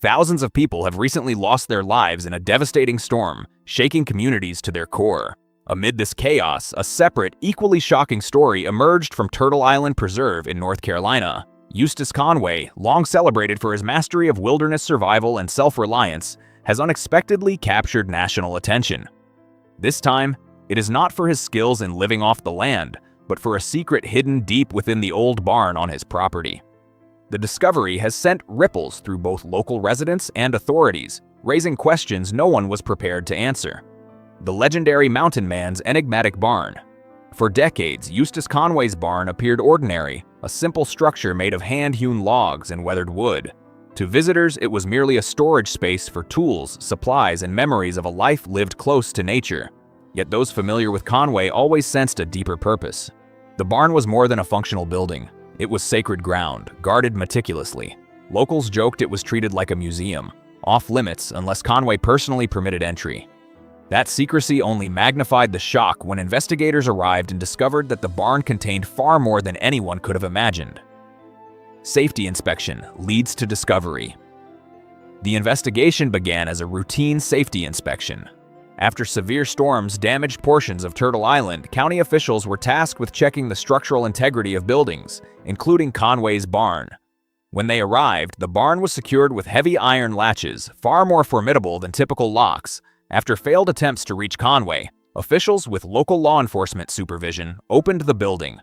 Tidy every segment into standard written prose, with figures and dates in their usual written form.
Thousands of people have recently lost their lives in a devastating storm, shaking communities to their core. Amid this chaos, a separate, equally shocking story emerged from Turtle Island Preserve in North Carolina. Eustace Conway, long celebrated for his mastery of wilderness survival and self-reliance, has unexpectedly captured national attention. This time, it is not for his skills in living off the land, but for a secret hidden deep within the old barn on his property. The discovery has sent ripples through both local residents and authorities, raising questions no one was prepared to answer. The legendary mountain man's enigmatic barn. For decades, Eustace Conway's barn appeared ordinary, a simple structure made of hand-hewn logs and weathered wood. To visitors, it was merely a storage space for tools, supplies, and memories of a life lived close to nature. Yet those familiar with Conway always sensed a deeper purpose. The barn was more than a functional building. It was sacred ground, guarded meticulously. Locals joked it was treated like a museum, off-limits unless Conway personally permitted entry. That secrecy only magnified the shock when investigators arrived and discovered that the barn contained far more than anyone could have imagined. Safety inspection leads to discovery. The investigation began as a routine safety inspection. After severe storms damaged portions of Turtle Island, county officials were tasked with checking the structural integrity of buildings, including Conway's barn. When they arrived, the barn was secured with heavy iron latches, far more formidable than typical locks. After failed attempts to reach Conway, officials with local law enforcement supervision opened the building.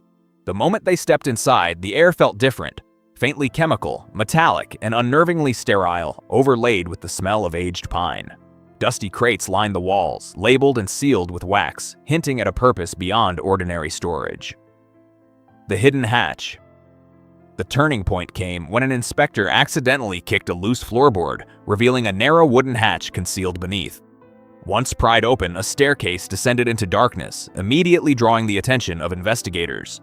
The moment they stepped inside, the air felt different, faintly chemical, metallic, and unnervingly sterile, overlaid with the smell of aged pine. Dusty crates lined the walls, labeled and sealed with wax, hinting at a purpose beyond ordinary storage. The hidden hatch. The turning point came when an inspector accidentally kicked a loose floorboard, revealing a narrow wooden hatch concealed beneath. Once pried open, a staircase descended into darkness, immediately drawing the attention of investigators.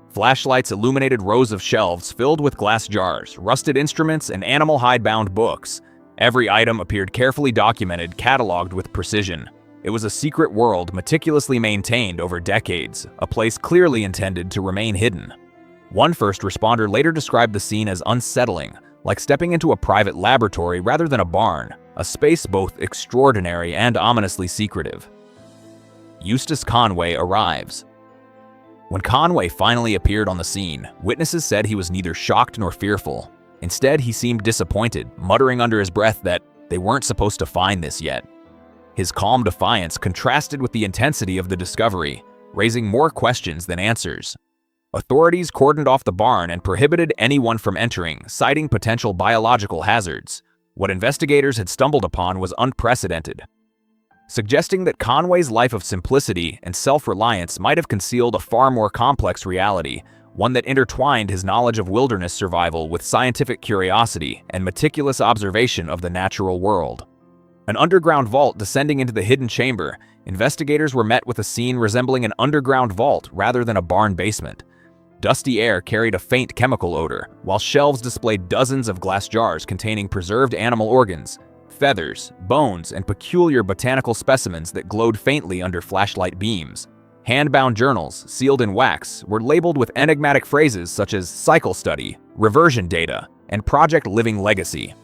Flashlights illuminated rows of shelves filled with glass jars, rusted instruments, and animal hide-bound books. Every item appeared carefully documented, cataloged with precision. It was a secret world meticulously maintained over decades, a place clearly intended to remain hidden. One first responder later described the scene as unsettling, like stepping into a private laboratory rather than a barn, a space both extraordinary and ominously secretive. Eustace Conway arrives. When Conway finally appeared on the scene, witnesses said he was neither shocked nor fearful. Instead, he seemed disappointed, muttering under his breath that they weren't supposed to find this yet. His calm defiance contrasted with the intensity of the discovery, raising more questions than answers. Authorities cordoned off the barn and prohibited anyone from entering, citing potential biological hazards. What investigators had stumbled upon was unprecedented, suggesting that Conway's life of simplicity and self-reliance might have concealed a far more complex reality, one that intertwined his knowledge of wilderness survival with scientific curiosity and meticulous observation of the natural world. An underground vault descending into the hidden chamber, investigators were met with a scene resembling an underground vault rather than a barn basement. Dusty air carried a faint chemical odor, while shelves displayed dozens of glass jars containing preserved animal organs, feathers, bones, and peculiar botanical specimens that glowed faintly under flashlight beams. Hand-bound journals, sealed in wax, were labeled with enigmatic phrases such as cycle study, reversion data, and Project Living Legacy.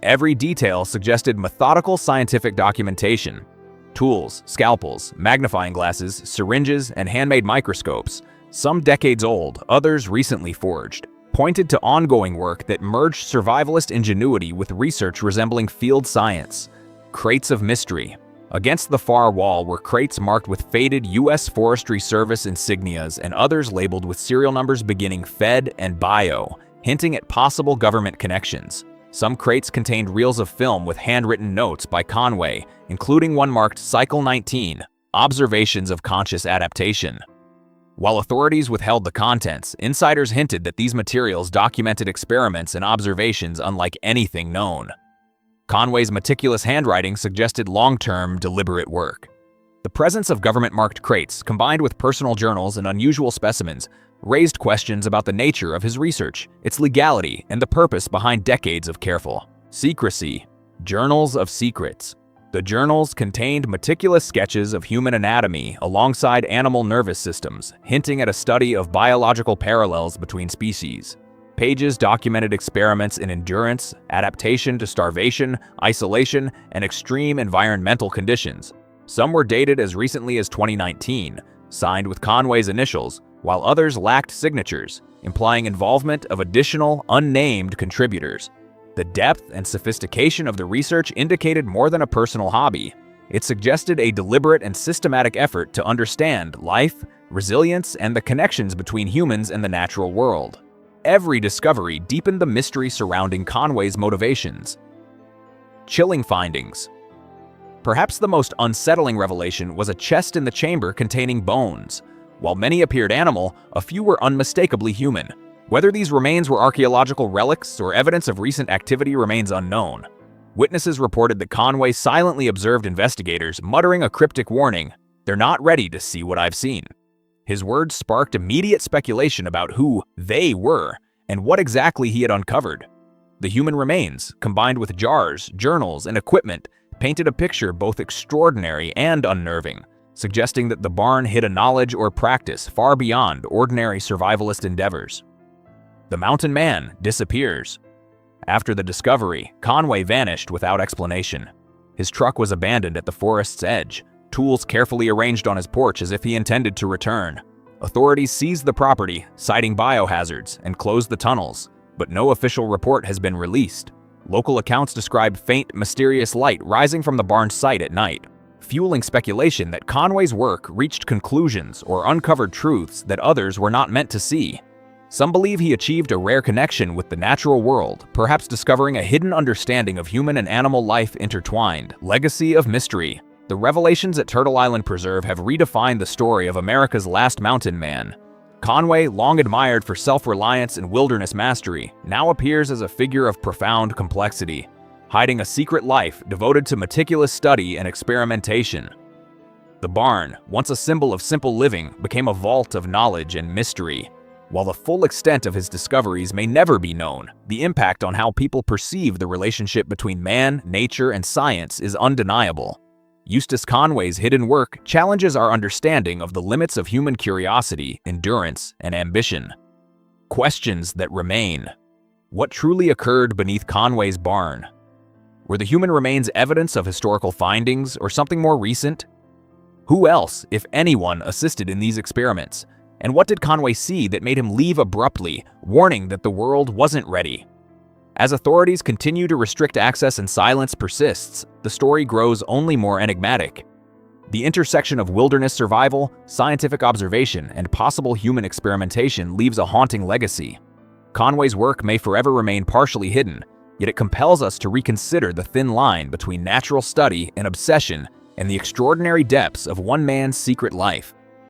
Every detail suggested methodical scientific documentation. Tools, scalpels, magnifying glasses, syringes, and handmade microscopes, some decades old, others recently forged, pointed to ongoing work that merged survivalist ingenuity with research resembling field science. Crates of mystery. Against the far wall were crates marked with faded U.S. Forestry Service insignias and others labeled with serial numbers beginning Fed and Bio, hinting at possible government connections. Some crates contained reels of film with handwritten notes by Conway, including one marked Cycle 19, Observations of Conscious Adaptation. While authorities withheld the contents, insiders hinted that these materials documented experiments and observations unlike anything known. Conway's meticulous handwriting suggested long-term, deliberate work. The presence of government-marked crates, combined with personal journals and unusual specimens, raised questions about the nature of his research, its legality, and the purpose behind decades of careful secrecy. Journals of Secrets. The journals contained meticulous sketches of human anatomy alongside animal nervous systems, hinting at a study of biological parallels between species. Pages documented experiments in endurance, adaptation to starvation, isolation, and extreme environmental conditions. Some were dated as recently as 2019, signed with Conway's initials, while others lacked signatures, implying involvement of additional, unnamed contributors. The depth and sophistication of the research indicated more than a personal hobby. It suggested a deliberate and systematic effort to understand life, resilience, and the connections between humans and the natural world. Every discovery deepened the mystery surrounding Conway's motivations. Chilling findings. Perhaps the most unsettling revelation was a chest in the chamber containing bones. While many appeared animal, a few were unmistakably human. Whether these remains were archaeological relics or evidence of recent activity remains unknown. Witnesses reported that Conway silently observed investigators, muttering a cryptic warning, "They're not ready to see what I've seen." His words sparked immediate speculation about who they were and what exactly he had uncovered. The human remains, combined with jars, journals, and equipment, painted a picture both extraordinary and unnerving, suggesting that the barn hid a knowledge or practice far beyond ordinary survivalist endeavors. The mountain man disappears. After the discovery, Conway vanished without explanation. His truck was abandoned at the forest's edge, tools carefully arranged on his porch as if he intended to return. Authorities seized the property, citing biohazards, and closed the tunnels, but no official report has been released. Local accounts describe faint, mysterious light rising from the barn's site at night, fueling speculation that Conway's work reached conclusions or uncovered truths that others were not meant to see. Some believe he achieved a rare connection with the natural world, perhaps discovering a hidden understanding of human and animal life intertwined. Legacy of mystery. The revelations at Turtle Island Preserve have redefined the story of America's last mountain man. Conway, long admired for self-reliance and wilderness mastery, now appears as a figure of profound complexity, hiding a secret life devoted to meticulous study and experimentation. The barn, once a symbol of simple living, became a vault of knowledge and mystery. While the full extent of his discoveries may never be known, the impact on how people perceive the relationship between man, nature, and science is undeniable. Eustace Conway's hidden work challenges our understanding of the limits of human curiosity, endurance, and ambition. Questions that remain. What truly occurred beneath Conway's barn? Were the human remains evidence of historical findings or something more recent? Who else, if anyone, assisted in these experiments? And what did Conway see that made him leave abruptly, warning that the world wasn't ready? As authorities continue to restrict access and silence persists, the story grows only more enigmatic. The intersection of wilderness survival, scientific observation, and possible human experimentation leaves a haunting legacy. Conway's work may forever remain partially hidden, yet it compels us to reconsider the thin line between natural study and obsession and the extraordinary depths of one man's secret life.